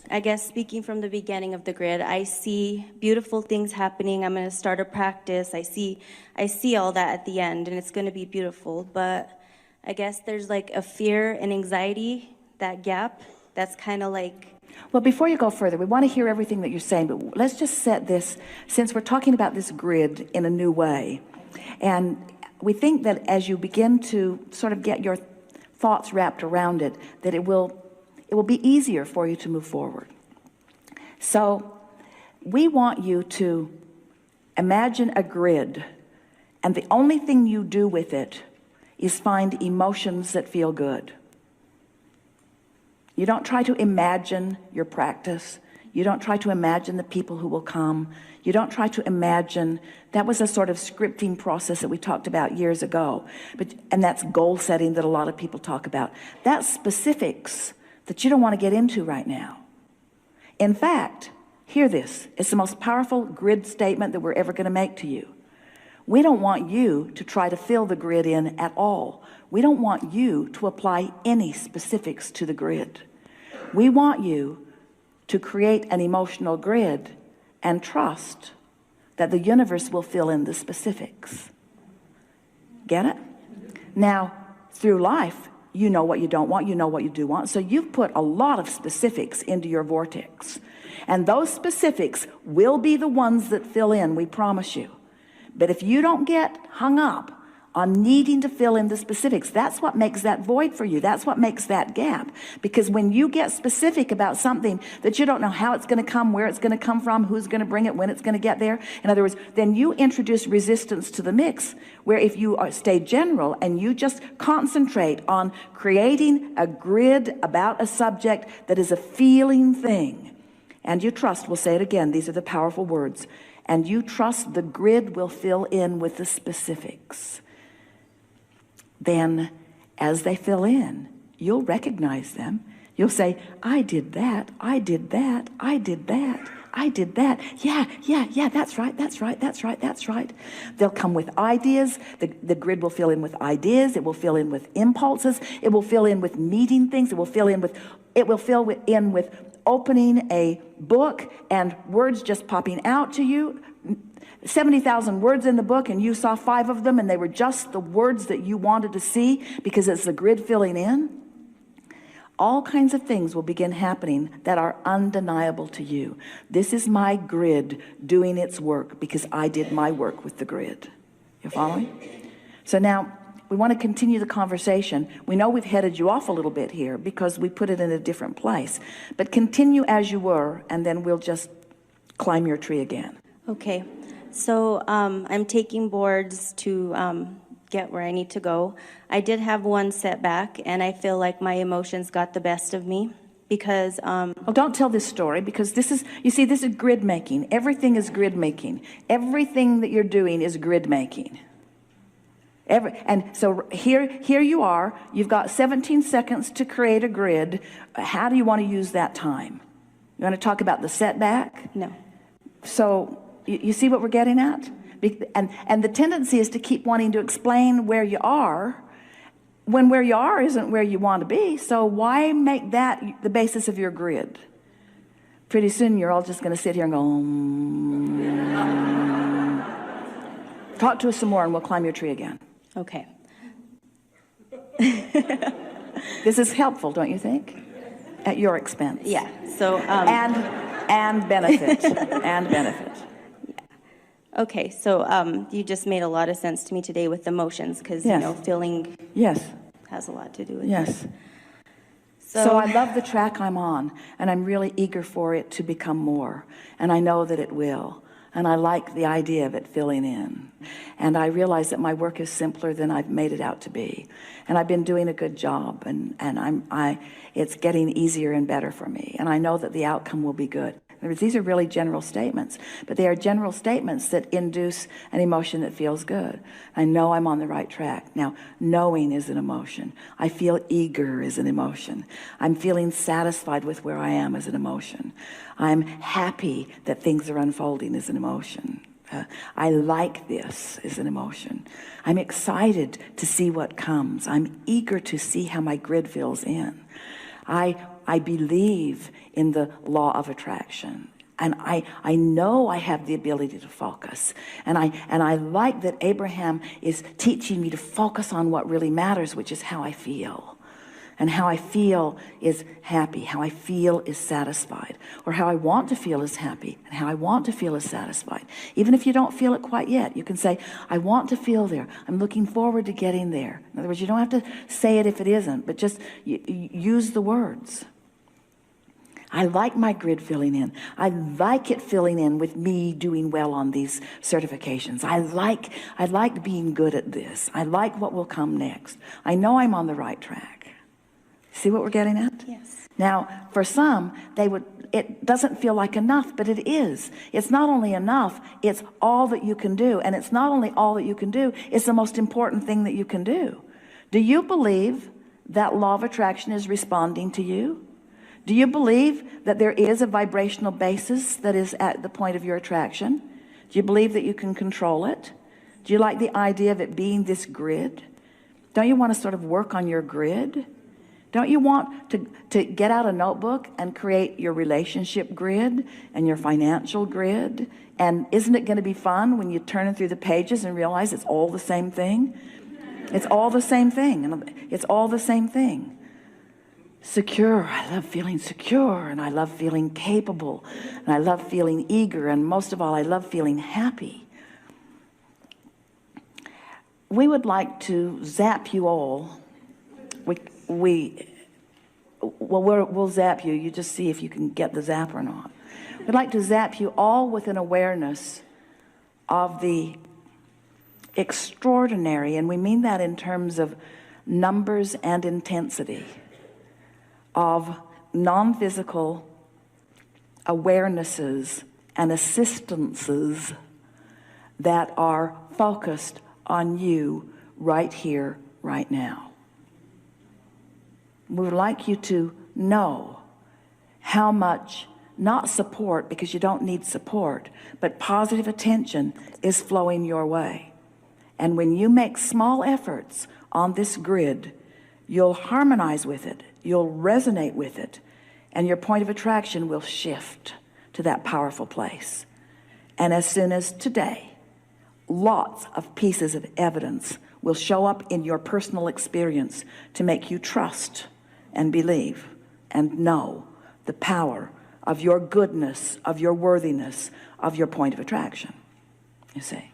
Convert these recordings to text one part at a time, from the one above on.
I guess speaking from the beginning of the grid, I see beautiful things happening. I'm going to start a practice. I see all that at the end, and it's going to be beautiful. But I guess there's like a fear and anxiety, that gap, that's kind of like... Well, before you go further, we want to hear everything that you're saying, but let's just set this, since we're talking about this grid in a new way. And we think that as you begin to sort of get your thoughts wrapped around it, that it will be easier for you to move forward. So we want you to imagine a grid, and the only thing you do with it is find emotions that feel good. You don't try to imagine your practice. You don't try to imagine the people who will come. You don't try to imagine. That was a sort of scripting process that we talked about years ago. And that's goal setting that a lot of people talk about. That's specifics that you don't want to get into right now. In fact, hear this. It's the most powerful grid statement that we're ever going to make to you. We don't want you to try to fill the grid in at all. We don't want you to apply any specifics to the grid. We want you to create an emotional grid and trust that the universe will fill in the specifics. Get it? Now, through life, you know what you don't want, you know what you do want, so you've put a lot of specifics into your vortex. And those specifics will be the ones that fill in, we promise you. But if you don't get hung up on needing to fill in the specifics, that's what makes that void for you. That's what makes that gap. Because when you get specific about something that you don't know how it's going to come, where it's going to come from, who's going to bring it, when it's going to get there, in other words, then you introduce resistance to the mix, where if you stay general and you just concentrate on creating a grid about a subject that is a feeling thing, and you trust, we'll say it again, these are the powerful words, and you trust the grid will fill in with the specifics. Then as they fill in, you'll recognize them. You'll say, I did that, I did that, I did that, I did that. Yeah, that's right, that's right, that's right, that's right. They'll come with ideas. The grid will fill in with ideas. It will fill in with impulses. It will fill in with meeting things. It will fill in with opening a book and words just popping out to you. 70,000 words in the book, and you saw 5 of them, and they were just the words that you wanted to see because it's the grid filling in. All kinds of things will begin happening that are undeniable to you. This is my grid doing its work because I did my work with the grid. You following? So now we want to continue the conversation. We know we've headed you off a little bit here because we put it in a different place, but continue as you were, and then we'll just climb your tree again. Okay. So I'm taking boards to get where I need to go. I did have one setback, and I feel like my emotions got the best of me because... Well, don't tell this story, because this is, you see, this is grid making. Everything is grid making. Everything that you're doing is grid making. And so here you are. You've got 17 seconds to create a grid. How do you want to use that time? You want to talk about the setback? No. So... You see what we're getting at? And the tendency is to keep wanting to explain where you are when where you are isn't where you want to be. So why make that the basis of your grid? Pretty soon you're all just going to sit here and go, Talk to us some more and we'll climb your tree again. Okay. This is helpful, don't you think? At your expense. Yeah. So and benefit. And benefit. Okay, so you just made a lot of sense to me today with emotions, because yes. You know, feeling has a lot to do with yes. it. So I love the track I'm on, and I'm really eager for it to become more, and I know that it will, and I like the idea of it filling in, and I realize that my work is simpler than I've made it out to be, and I've been doing a good job, and it's getting easier and better for me, and I know that the outcome will be good. These are really general statements, but they are general statements that induce an emotion that feels good. I know I'm on the right track. Now, knowing is an emotion. I feel eager is an emotion. I'm feeling satisfied with where I am as an emotion. I'm happy that things are unfolding as an emotion. I like this is an emotion. I'm excited to see what comes. I'm eager to see how my grid fills in. I believe in the law of attraction. And I know I have the ability to focus. And I like that Abraham is teaching me to focus on what really matters, which is how I feel. And how I feel is happy, how I feel is satisfied, or how I want to feel is happy, and how I want to feel is satisfied. Even if you don't feel it quite yet, you can say, I want to feel there. I'm looking forward to getting there. In other words, you don't have to say it if it isn't, but just use the words. I like my grid filling in. I like it filling in with me doing well on these certifications. I like being good at this. I like what will come next. I know I'm on the right track. See what we're getting at? Yes. Now, for some, it doesn't feel like enough, but it is. It's not only enough, it's all that you can do. And it's not only all that you can do, it's the most important thing that you can do. Do you believe that law of attraction is responding to you? Do you believe that there is a vibrational basis that is at the point of your attraction? Do you believe that you can control it? Do you like the idea of it being this grid? Don't you want to sort of work on your grid? Don't you want to get out a notebook and create your relationship grid and your financial grid? And isn't it going to be fun when you turn through the pages and realize it's all the same thing? It's all the same thing. And it's all the same thing. Secure. I love feeling secure, and I love feeling capable, and I love feeling eager, and most of all, I love feeling happy. We would like to zap you all. We'll zap you. You just see if you can get the zap or not. We'd like to zap you all with an awareness of the extraordinary, and we mean that in terms of numbers and intensity, of non-physical awarenesses and assistances that are focused on you right here, right now. We would like you to know how much, not support, because you don't need support, but positive attention is flowing your way. And when you make small efforts on this grid, you'll harmonize with it, you'll resonate with it, and your point of attraction will shift to that powerful place. And as soon as today, lots of pieces of evidence will show up in your personal experience to make you trust and believe and know the power of your goodness, of your worthiness, of your point of attraction. You see?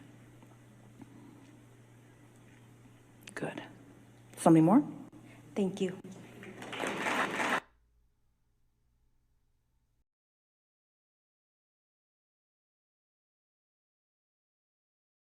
Good. Something more? Thank you.